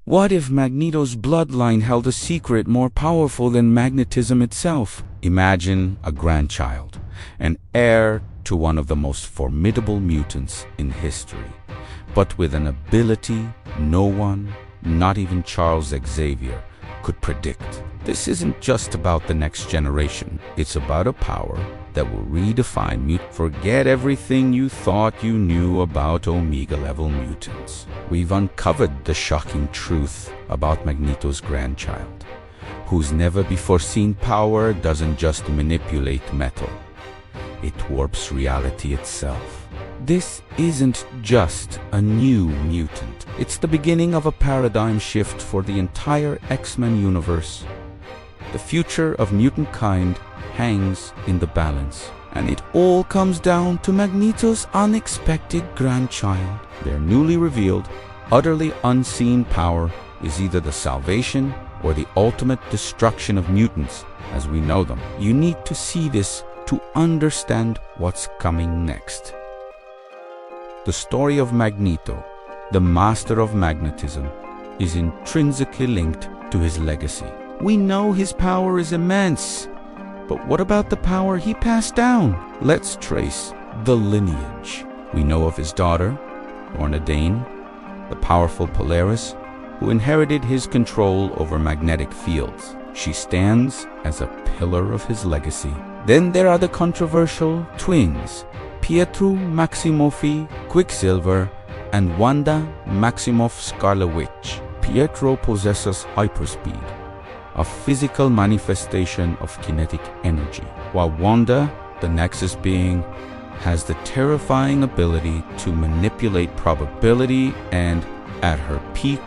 What if Magneto's bloodline held a secret more powerful than magnetism itself? Imagine a grandchild, an heir to one of the most formidable mutants in history, but with an ability no one, not even Charles Xavier, could predict. This isn't just about the next generation. It's about a power that will redefine mutant. Forget everything you thought you knew about Omega-level mutants. We've uncovered the shocking truth about Magneto's grandchild, whose never-before-seen power doesn't just manipulate metal. It warps reality itself. This isn't just a new mutant. It's the beginning of a paradigm shift for the entire X-Men universe. The future of mutant kind hangs in the balance, and it all comes down to Magneto's unexpected grandchild. Their newly revealed, utterly unseen power is either the salvation or the ultimate destruction of mutants as we know them. You need to see this to understand what's coming next. The story of Magneto, the master of magnetism, is intrinsically linked to his legacy. We know his power is immense, but what about the power he passed down? Let's trace the lineage. We know of his daughter, Lorna Dane, the powerful Polaris, who inherited his control over magnetic fields. She stands as a pillar of his legacy. Then there are the controversial twins, Pietro Maximoff Quicksilver and Wanda Maximoff Scarlet Witch. Pietro possesses hyperspeed, a physical manifestation of kinetic energy, while Wanda, the Nexus being, has the terrifying ability to manipulate probability and, at her peak,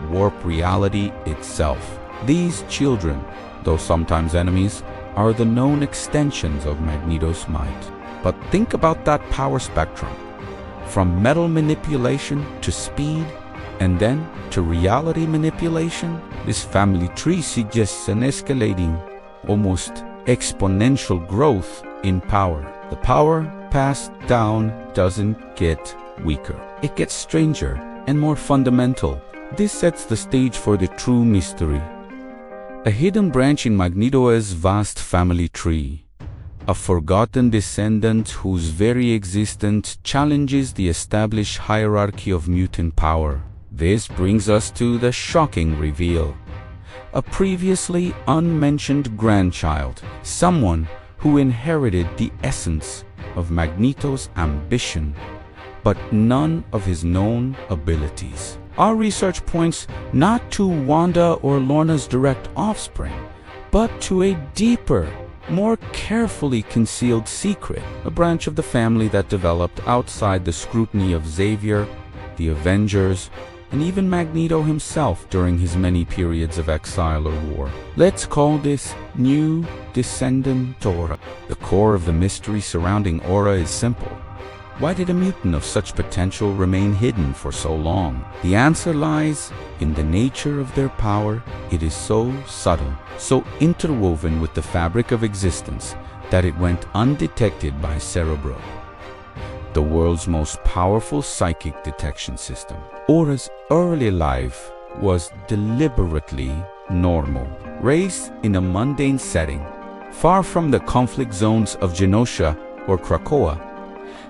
warp reality itself. These children, though sometimes enemies, are the known extensions of Magneto's might. But think about that power spectrum, from metal manipulation to speed, and then to reality manipulation. This family tree suggests an escalating, almost exponential growth in power. The power passed down doesn't get weaker. It gets stranger and more fundamental. This sets the stage for the true mystery. A hidden branch in Magneto's vast family tree. A forgotten descendant whose very existence challenges the established hierarchy of mutant power. This brings us to the shocking reveal. A previously unmentioned grandchild, someone who inherited the essence of Magneto's ambition, but none of his known abilities. Our research points not to Wanda or Lorna's direct offspring, but to a deeper, more carefully concealed secret, a branch of the family that developed outside the scrutiny of Xavier, the Avengers, and even Magneto himself during his many periods of exile or war. Let's call this new descendant Aura. The core of the mystery surrounding Aura is simple. Why did a mutant of such potential remain hidden for so long? The answer lies in the nature of their power. It is so subtle, so interwoven with the fabric of existence that it went undetected by Cerebro, the world's most powerful psychic detection system. Aura's early life was deliberately normal. Raised in a mundane setting, far from the conflict zones of Genosha or Krakoa,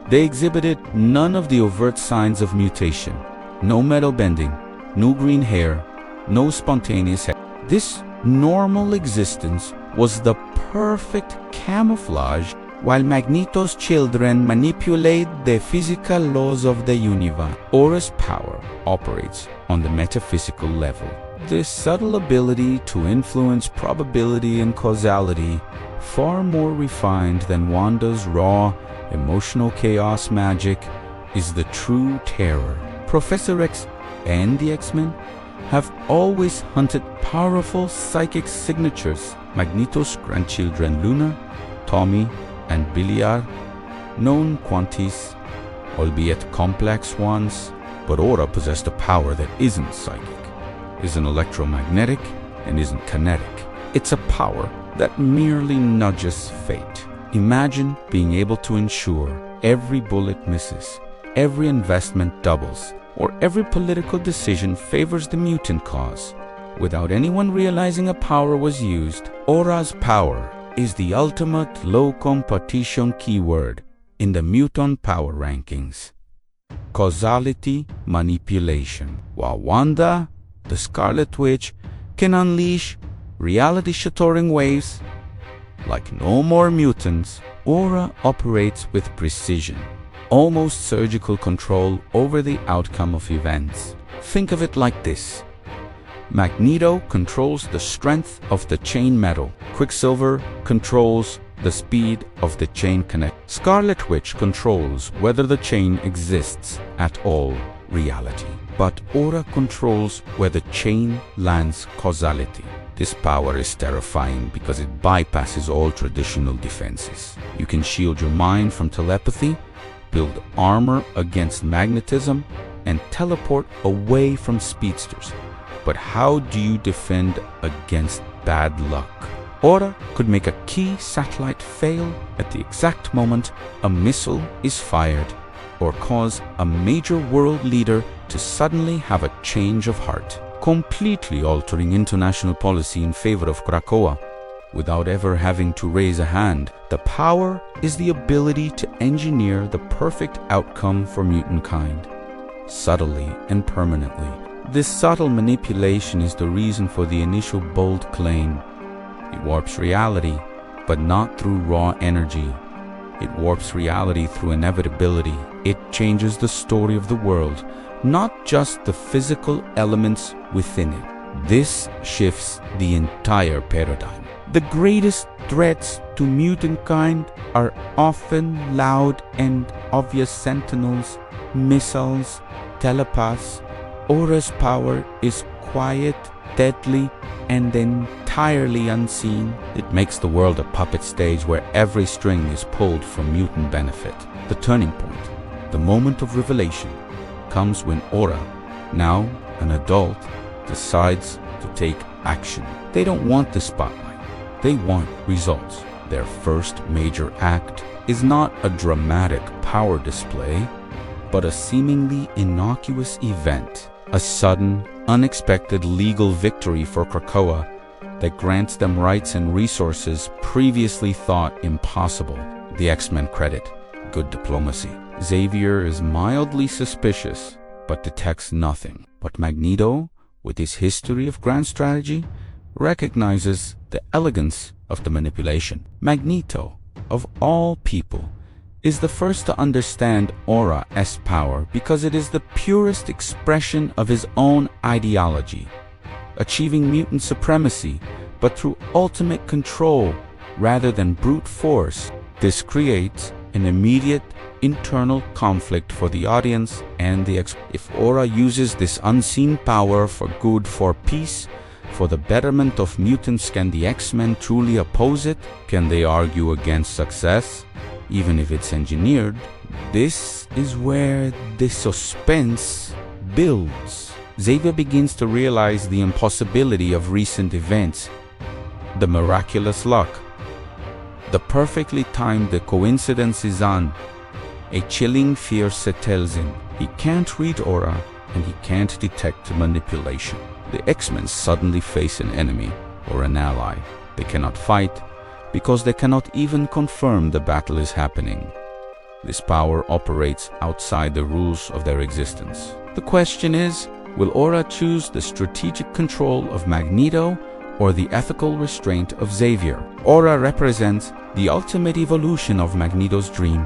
they exhibited none of the overt signs of mutation. No metal bending, no green hair, no spontaneous hair. This normal existence was the perfect camouflage while Magneto's children manipulate the physical laws of the universe. Aura's power operates on the metaphysical level. This subtle ability to influence probability and causality, far more refined than Wanda's raw, emotional chaos magic, is the true terror. Professor X and the X-Men have always hunted powerful psychic signatures. Magneto's grandchildren Luna, Tommy, and Billy are known quantities, albeit complex ones, but Aura possessed a power that isn't psychic, isn't electromagnetic, and isn't kinetic. It's a power that merely nudges fate. Imagine being able to ensure every bullet misses, every investment doubles, or every political decision favors the mutant cause. Without anyone realizing a power was used, Aura's power is the ultimate low competition keyword in the mutant power rankings. Causality manipulation. While Wanda, the Scarlet Witch, can unleash reality-shattering waves like no more mutants, Aura operates with precision, almost surgical control over the outcome of events. Think of it like this. Magneto controls the strength of the chain metal. Quicksilver controls the speed of the chain connect. Scarlet Witch controls whether the chain exists at all reality. But Aura controls where the chain lands causality. This power is terrifying because it bypasses all traditional defenses. You can shield your mind from telepathy, build armor against magnetism, and teleport away from speedsters. But how do you defend against bad luck? Aura could make a key satellite fail at the exact moment a missile is fired, or cause a major world leader to suddenly have a change of heart, completely altering international policy in favor of Krakoa without ever having to raise a hand. The power is the ability to engineer the perfect outcome for mutant kind, subtly and permanently. This subtle manipulation is the reason for the initial bold claim. It warps reality, but not through raw energy. It warps reality through inevitability. It changes the story of the world, not just the physical elements within it. This shifts the entire paradigm. The greatest threats to mutant kind are often loud and obvious sentinels, missiles, telepaths. Aura's power is quiet, deadly, and entirely unseen. It makes the world a puppet stage where every string is pulled for mutant benefit. The turning point, the moment of revelation, comes when Aura, now an adult, decides to take action. They don't want the spotlight. They want results. Their first major act is not a dramatic power display, but a seemingly innocuous event. A sudden, unexpected legal victory for Krakoa that grants them rights and resources previously thought impossible. The X-Men credit good diplomacy. Xavier is mildly suspicious, but detects nothing. But Magneto, with his history of grand strategy, recognizes the elegance of the manipulation. Magneto, of all people, is the first to understand Aura's power because it is the purest expression of his own ideology, achieving mutant supremacy, but through ultimate control rather than brute force. This creates an immediate internal conflict for the audience and the If Aura uses this unseen power for good, for peace, for the betterment of mutants, can the X-Men truly oppose it? Can they argue against success, even if it's engineered? This is where the suspense builds. Xavier begins to realize the impossibility of recent events, the miraculous luck, the perfectly timed coincidence is on. A chilling fear settles in. He can't read Aura, and he can't detect manipulation. The X-Men suddenly face an enemy or an ally. They cannot fight because they cannot even confirm the battle is happening. This power operates outside the rules of their existence. The question is, will Aura choose the strategic control of Magneto or the ethical restraint of Xavier? Aura represents the ultimate evolution of Magneto's dream.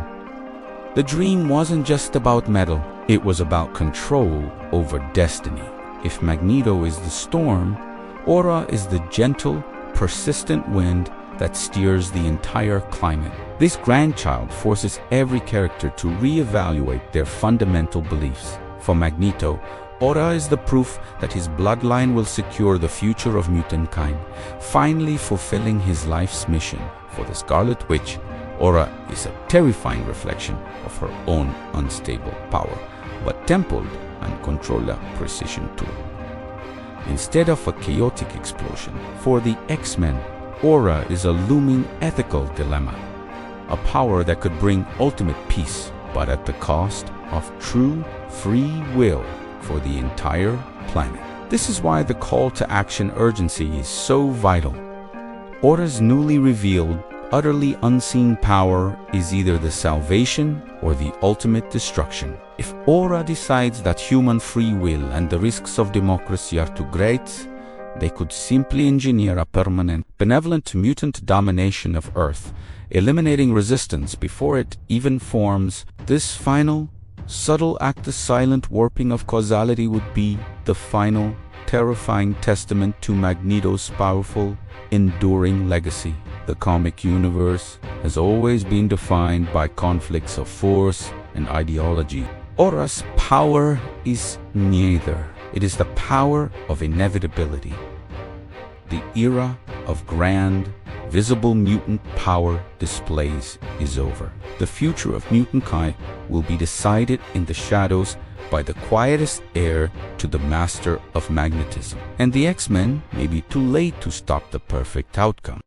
The dream wasn't just about metal, it was about control over destiny. If Magneto is the storm, Aura is the gentle, persistent wind that steers the entire climate. This Grandchild forces every character to reevaluate their fundamental beliefs. For Magneto, Aura is the proof that his bloodline will secure the future of mutant kind, finally fulfilling his life's mission. For the Scarlet Witch, Aura is a terrifying reflection of her own unstable power, but tempered and controlled precision too. Instead of a chaotic explosion, for the X-Men, Aura is a looming ethical dilemma, a power that could bring ultimate peace, but at the cost of true free will for the entire planet. This is why the call to action urgency is so vital. Aura's newly revealed, utterly unseen power is either the salvation or the ultimate destruction. If Aura decides that human free will and the risks of democracy are too great, they could simply engineer a permanent, benevolent mutant domination of Earth, eliminating resistance before it even forms. This final, subtle act, the silent warping of causality, would be the final, terrifying testament to Magneto's powerful, enduring legacy. The comic universe has always been defined by conflicts of force and ideology. Aura's power is neither. It is the power of inevitability. The era of grand, visible mutant power displays is over. The future of mutankind will be decided in the shadows by the quietest heir to the master of magnetism. And the X-Men may be too late to stop the perfect outcome.